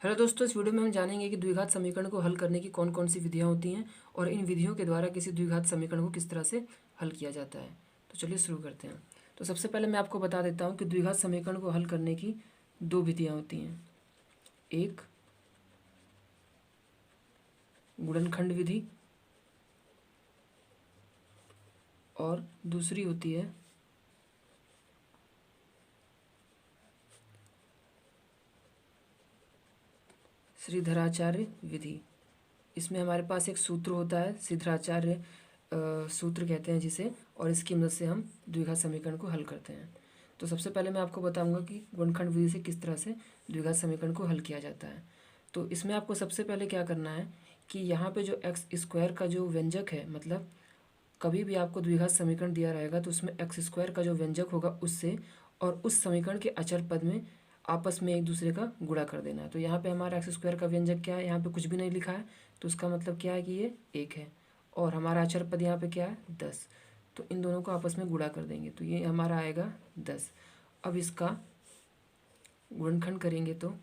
Hello दोस्तों, इस video में हम जानेंगे कि द्विघात समीकरण को हल करने की कौन कौन सी विधियां होती हैं और इन विधियों के द्वारा किसी द्विघात समीकरण को किस तरह से हल किया जाता है। तो चलिए शुरू करते हैं। तो सबसे पहले मैं आपको बता देता हूं कि द्विघात समीकरण को हल करने की दो विधियां होती हैं। एक गुणनखंड विधि और दूसरी होती है श्रीधराचार्य विधि। इसमें हमारे पास एक सूत्र होता है, श्रीधराचार्य सूत्र कहते हैं जिसे, और इसकी मदद से हम द्विघात समीकरण को हल करते हैं। तो सबसे पहले मैं आपको बताऊंगा कि गुणनखंड विधि से किस तरह से द्विघात समीकरण को हल किया जाता है। तो इसमें आपको सबसे पहले क्या करना है कि यहाँ पे जो एक्स स्क्वायर का जो व्यंजक है, मतलब कभी भी आपको द्विघात समीकरण दिया रहेगा तो उसमें एक्स स्क्वायर का जो व्यंजक होगा उससे और उस समीकरण के अचर पद में आपस में एक दूसरे का गुणा कर देना है। तो यहाँ पे हमारा एक्स स्क्वायर का व्यंजक क्या है, यहाँ पे कुछ भी नहीं लिखा है, तो उसका मतलब क्या है कि ये एक है। और हमारा अचर पद यहाँ पे क्या है, 10। तो इन दोनों को आपस में गुणा कर देंगे तो ये हमारा आएगा 10। अब इसका गुणनखंड करेंगे तो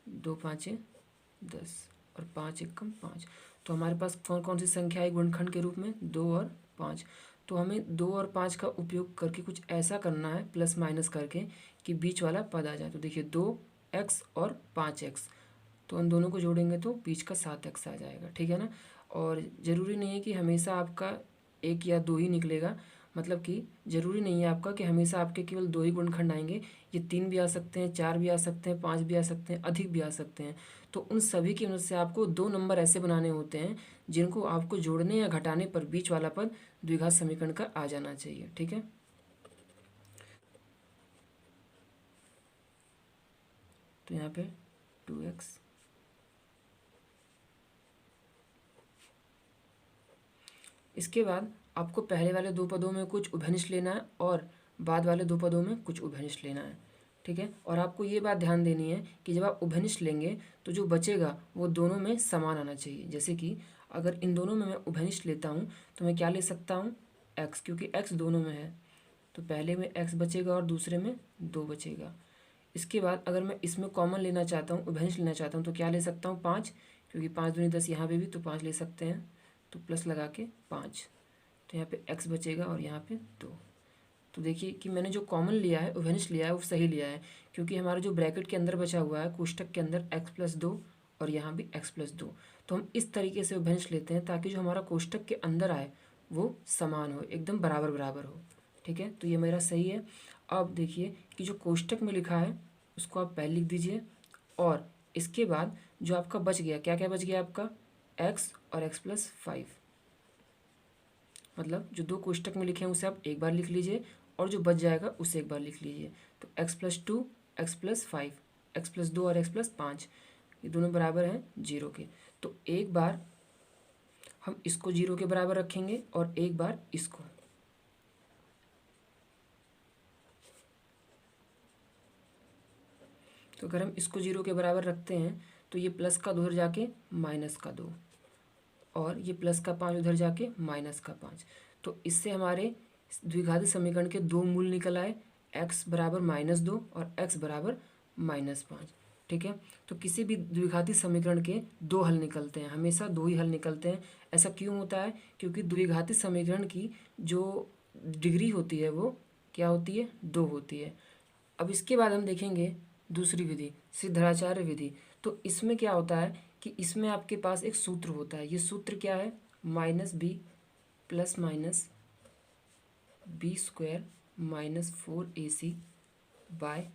2 5 10 और 5 एकम 5। तो हमारे पास कौन कौन सी संख्या है गुणनखंड के रूप में, 2 और 5। तो हमें 2 और 5 का उपयोग करके कुछ ऐसा करना है प्लस माइनस करके कि बीच वाला पद आ जाए। तो देखिए 2x और 5x, तो उन दोनों को जोड़ेंगे तो बीच का 7x आ जाएगा, ठीक है ना। और ज़रूरी नहीं है कि हमेशा आपका एक या दो ही निकलेगा, मतलब कि ज़रूरी नहीं है आपका कि हमेशा आपके केवल दो ही गुणनखंड आएंगे। ये 3 भी आ सकते हैं, 4 भी आ सकते हैं, 5 भी आ सकते हैं, अधिक भी आ सकते हैं। तो उन सभी की मदद से आपको दो नंबर ऐसे बनाने होते हैं जिनको आपको जोड़ने या घटाने पर बीच वाला पद द्विघात समीकरण का आ जाना चाहिए, ठीक है। तो यहाँ पे 2x, इसके बाद आपको पहले वाले दो पदों में कुछ उभयनिष्ठ लेना है और बाद वाले दो पदों में कुछ उभयनिष्ठ लेना है, ठीक है। और आपको ये बात ध्यान देनी है कि जब आप उभयनिष्ठ लेंगे तो जो बचेगा वो दोनों में समान आना चाहिए। जैसे कि अगर इन दोनों में मैं उभयनिष्ठ लेता हूँ तो मैं क्या ले सकता हूँ, x, क्योंकि x दोनों में है तो पहले में x बचेगा और दूसरे में 2 बचेगा। इसके बाद अगर मैं इसमें कॉमन लेना चाहता हूँ, उभयनिष्ठ लेना चाहता हूँ, तो क्या ले सकता हूँ, 5, क्योंकि 5 दूनी 10, यहाँ पे भी तो 5 ले सकते हैं, तो प्लस लगा के 5। तो यहाँ पे x बचेगा और यहाँ पे 2। तो देखिए कि मैंने जो कॉमन लिया है, उभयनिष्ठ लिया है, वो सही लिया है, क्योंकि हमारा जो ब्रैकेट के अंदर बचा हुआ है कोष्टक के अंदर x+2 और यहाँ भी x+2। तो हम इस तरीके से उभयनिष्ठ लेते हैं ताकि जो हमारा कोष्टक के अंदर आए वो समान हो, एकदम बराबर बराबर हो, ठीक है। तो ये मेरा सही है। अब देखिए कि जो कोष्टक में लिखा है उसको आप पहले लिख दीजिए, और इसके बाद जो आपका बच गया, क्या क्या बच गया आपका, x और x+5, मतलब जो दो कोष्टक में लिखे हैं उसे आप एक बार लिख लीजिए और जो बच जाएगा उसे एक बार लिख लीजिए। तो x+2, x+5, x+2 और x+5 ये दोनों बराबर हैं 0 के। तो एक बार हम इसको 0 के बराबर रखेंगे और एक बार इसको। तो अगर हम इसको 0 के बराबर रखते हैं तो ये प्लस का 2 उधर जाके माइनस का 2, और ये प्लस का 5 उधर जाके माइनस का 5। तो इससे हमारे द्विघाती समीकरण के दो मूल निकल आए, x बराबर -2 और x बराबर -5, ठीक है। तो किसी भी द्विघाती समीकरण के दो हल निकलते हैं, हमेशा दो ही हल निकलते हैं। ऐसा क्यों होता है, क्योंकि द्विघाती समीकरण की जो डिग्री होती है वो क्या होती है, 2 होती है। अब इसके बाद हम देखेंगे दूसरी विधि, सिद्धराचार्य विधि। तो इसमें क्या होता है कि इसमें आपके पास एक सूत्र होता है। ये सूत्र क्या है, -b plus minus b² -4ac bye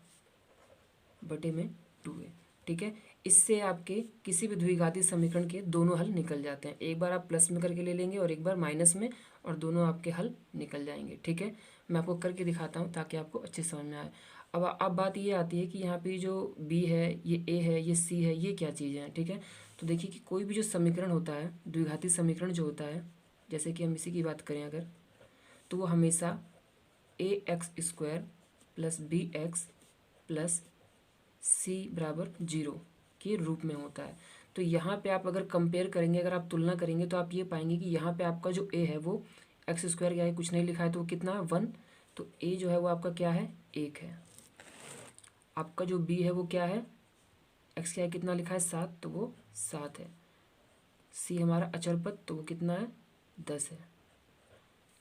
बटे में 2a, ठीक है। इससे आपके किसी भी द्विघाती समीकरण के दोनों हल निकल जाते हैं। एक बार आप प्लस में करके ले लेंगे और एक बार माइनस में, और दोनों आपके हल निकल जाएंगे, ठीक है। मैं आपको करके दिखाता हूँ ताकि आपको अच्छे समझ में आए। अब बात ये आती है कि यहाँ पे जो b है, ये a है, ये c है, ये क्या चीज़ें हैं, ठीक है। तो देखिए कि कोई भी जो समीकरण होता है, द्विघाती समीकरण जो होता है, जैसे कि हम इसी की बात करें अगर, तो वो हमेशा ax² plus bx plus c बराबर 0 के रूप में होता है। तो यहाँ पे आप अगर कंपेयर करेंगे, अगर आप तुलना करेंगे तो आप ये पाएंगे कि यहाँ पे आपका जो a है वो x² क्या है, कुछ नहीं लिखा है, तो वो कितना है, 1। तो a जो है वो आपका क्या है, 1 है। आपका जो b है वो क्या है, एक्स क्या है, कितना लिखा है 7, तो वो 7 है। सी हमारा अचर पद, तो वो कितना है 10 है।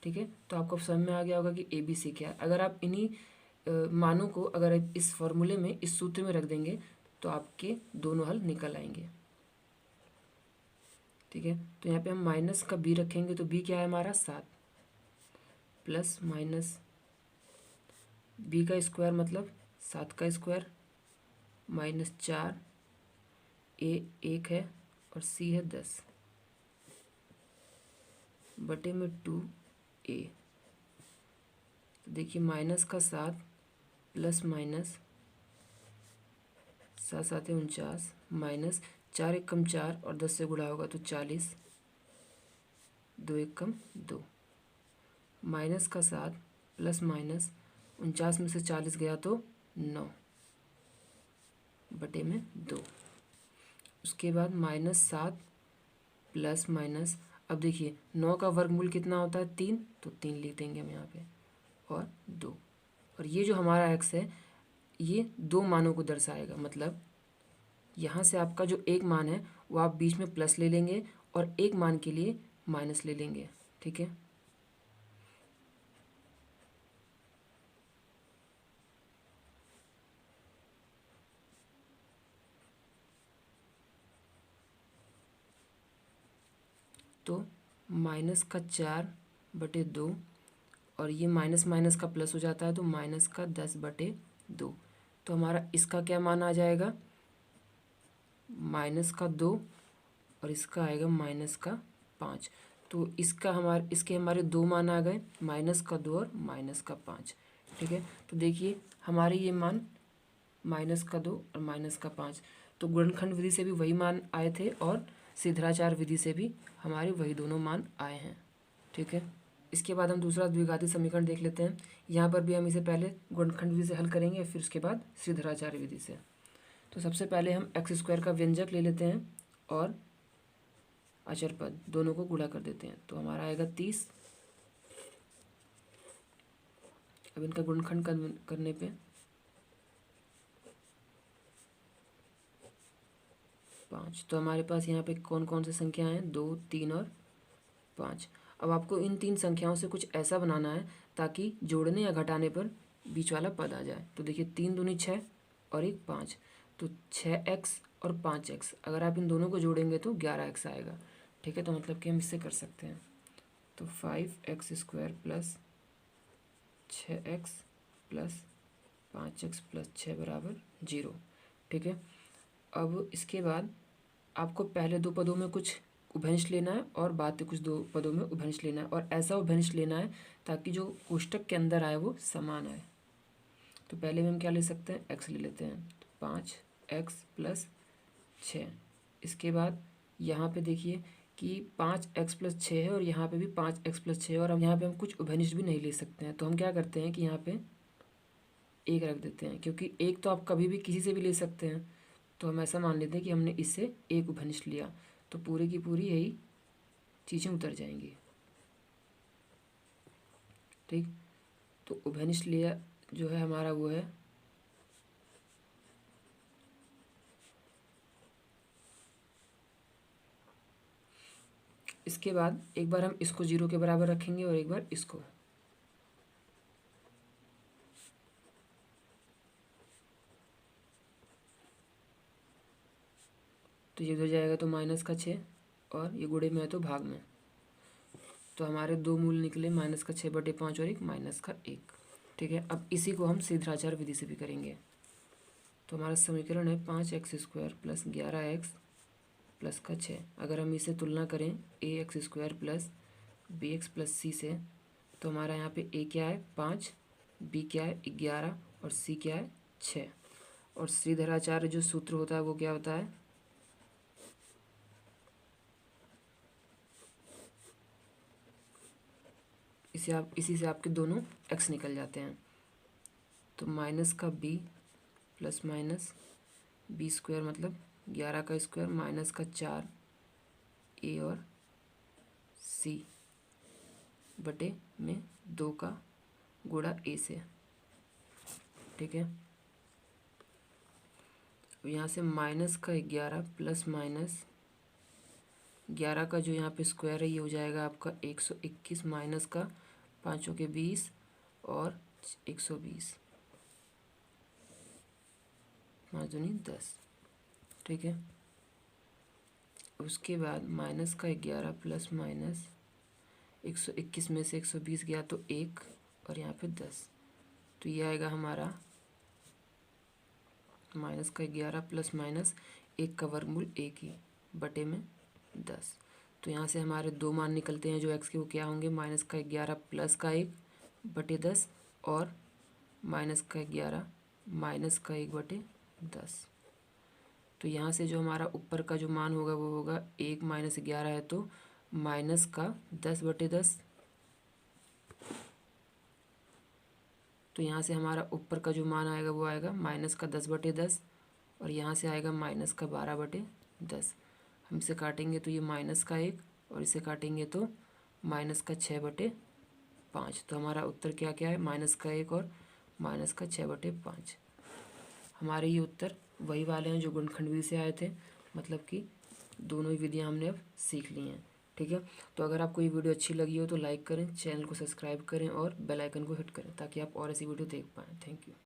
ठीक है, तो आपको समझ में आ गया होगा कि ए बी सी क्या है। अगर आप इन्हीं मानों को अगर इस फॉर्मूले में, इस सूत्र में रख देंगे तो आपके दोनों हल निकल आएंगे। ठीक है, तो यहाँ पे हम माइनस का बी रखेंगे, तो बी क्या है हमारा 7, प्लस माइनस बी का स्क्वायर मतलब 7 का स्क्वायर, माइनस 4, ए 1 है और सी है 10 बटे में 2a। तो देखिए माइनस का 7 प्लस माइनस 7 7 है 49, माइनस 4 1 कम 4 और 10 से गुणा होगा तो 40, 2 1 कम 2, माइनस का 7 प्लस माइनस 49 में से 40 गया तो 9 बटे में 2। उसके बाद माइनस 7 प्लस माइनस, अब देखिए 9 का वर्गमूल कितना होता है 3, तो 3 लिख देंगे हम यहाँ पे, और 2। और ये जो हमारा x है ये दो मानों को दर्शाएगा, मतलब यहाँ से आपका जो एक मान है वो आप बीच में प्लस ले लेंगे और एक मान के लिए माइनस ले लेंगे। ठीक है, तो माइनस का 4 बटे 2 और ये माइनस माइनस का प्लस हो जाता है तो माइनस का 10 बटे 2। तो हमारा इसका क्या मान आ जाएगा, माइनस का 2 और इसका आएगा माइनस का 5। तो इसके हमारे दो मान आ गए, माइनस का 2 और माइनस का 5। ठीक है, तो देखिए हमारे ये मान माइनस का 2 और माइनस का 5, तो गुणनखंड विधि से भी वही मान आए थे और सिद्धाचार विधि से भी हमारे वही दोनों मान आए हैं। ठीक है, इसके बाद हम दूसरा द्विघाती समीकरण देख लेते हैं। यहाँ पर भी हम इसे पहले गुणनखंड विधि से हल करेंगे, फिर उसके बाद सिद्धाचार्य विधि से। तो सबसे पहले हम एक्स स्क्वायर का व्यंजक ले लेते हैं और अचर पद दोनों को गुणा कर देते हैं, तो हमारा आएगा 30। अब इनका गुणनखंड करने पे 5, तो हमारे पास यहाँ पे कौन कौन सी संख्याएं हैं, 2 3 और 5। अब आपको इन तीन संख्याओं से कुछ ऐसा बनाना है ताकि जोड़ने या घटाने पर बीच वाला पद आ जाए। तो देखिए 3 दूनी 6 और एक 5, तो 6x और 5x, अगर आप इन दोनों को जोड़ेंगे तो 11x आएगा। ठीक है, तो मतलब कि हम इससे कर सकते हैं, तो 5x square plus 6x plus 5x plus 6 बराबर 0। ठीक है, अब इसके बाद आपको पहले दो पदों में कुछ उभयंश लेना है और बाद के कुछ दो पदों में उभयंश लेना है, और ऐसा उभयंश लेना है ताकि जो कोष्टक के अंदर आए वो समान आए। तो पहले में हम क्या ले सकते हैं, x ले लेते हैं, तो 5x प्लस 6। इसके बाद यहाँ पे देखिए कि 5x प्लस 6 है और यहाँ पे भी 5x प्लस 6 है, और अब यहाँ पे हम कुछ उभयनिष्ठ भी नहीं ले सकते हैं, तो हम क्या करते हैं कि यहाँ पे एक रख देते हैं, क्योंकि एक तो आप कभी भी किसी से भी ले सकते हैं। तो हम ऐसा मान लेते हैं कि हमने इससे एक उभयनिष्ठ लिया, तो पूरी की पूरी यही चीज़ें उतर जाएंगी। ठीक, तो उभयनिष्ठ लिया जो है हमारा वो है इसके बाद एक बार हम इसको 0 के बराबर रखेंगे और एक बार इसको, तो ये उधर जाएगा तो माइनस का 6 और ये गुणे में है तो भाग में, तो हमारे दो मूल निकले, माइनस का 6 बटे 5 और एक माइनस का 1। ठीक है, अब इसी को हम सिद्धाचार विधि से भी करेंगे। तो हमारा समीकरण है 5x square plus 11x plus का 6। अगर हम इसे तुलना करें ax square plus bx plus c से, तो हमारा यहाँ पे a क्या है 5, b क्या है 11 और c क्या है 6। और श्रीधराचार्य जो सूत्र होता है वो क्या होता है, इसी से आपके दोनों x निकल जाते हैं। तो माइनस का b plus minus B square मतलब 11 का स्क्वायर माइनस का 4 ए और सी बटे में 2 का गुणा ए से। ठीक है, यहाँ से माइनस का 11 प्लस माइनस 11 का जो यहाँ पे स्क्वायर है ये हो जाएगा आपका 121 माइनस का 5 के 20 और 120, 5 दूनी 10। ठीक है, उसके बाद माइनस का 11 प्लस माइनस 121 में से 120 गया तो 1 और यहाँ पे 10, तो ये आएगा हमारा माइनस का 11 प्लस माइनस 1 का वर्गमूल 1 ही बटे में 10। तो यहाँ से हमारे दो मान निकलते हैं जो x के, वो क्या होंगे, माइनस का 11 प्लस का 1 बटे 10 और माइनस का 11 माइनस का 1 बटे 10। तो यहाँ से जो हमारा ऊपर का जो मान होगा वो होगा 1 माइनस 11 है तो माइनस का 10 बटे 10। तो यहाँ से हमारा ऊपर का जो मान आएगा वो आएगा माइनस का 10 बटे 10 और यहाँ से आएगा माइनस का 12 बटे 10। हम इसे काटेंगे तो ये माइनस का 1 और इसे काटेंगे तो माइनस का 6 बटे 5। तो हमारा उत्तर क्या क्या है, माइनस का 1 और माइनस का 6 बटे 5। हमारे ये उत्तर वही वाले हैं जो गुणनखंड विधि से आए थे, मतलब कि दोनों ही विधियाँ हमने अब सीख ली हैं। ठीक है, तो अगर आपको ये वीडियो अच्छी लगी हो तो लाइक करें, चैनल को सब्सक्राइब करें और बेल आइकन को हिट करें ताकि आप और ऐसी वीडियो देख पाएँ। Thank you.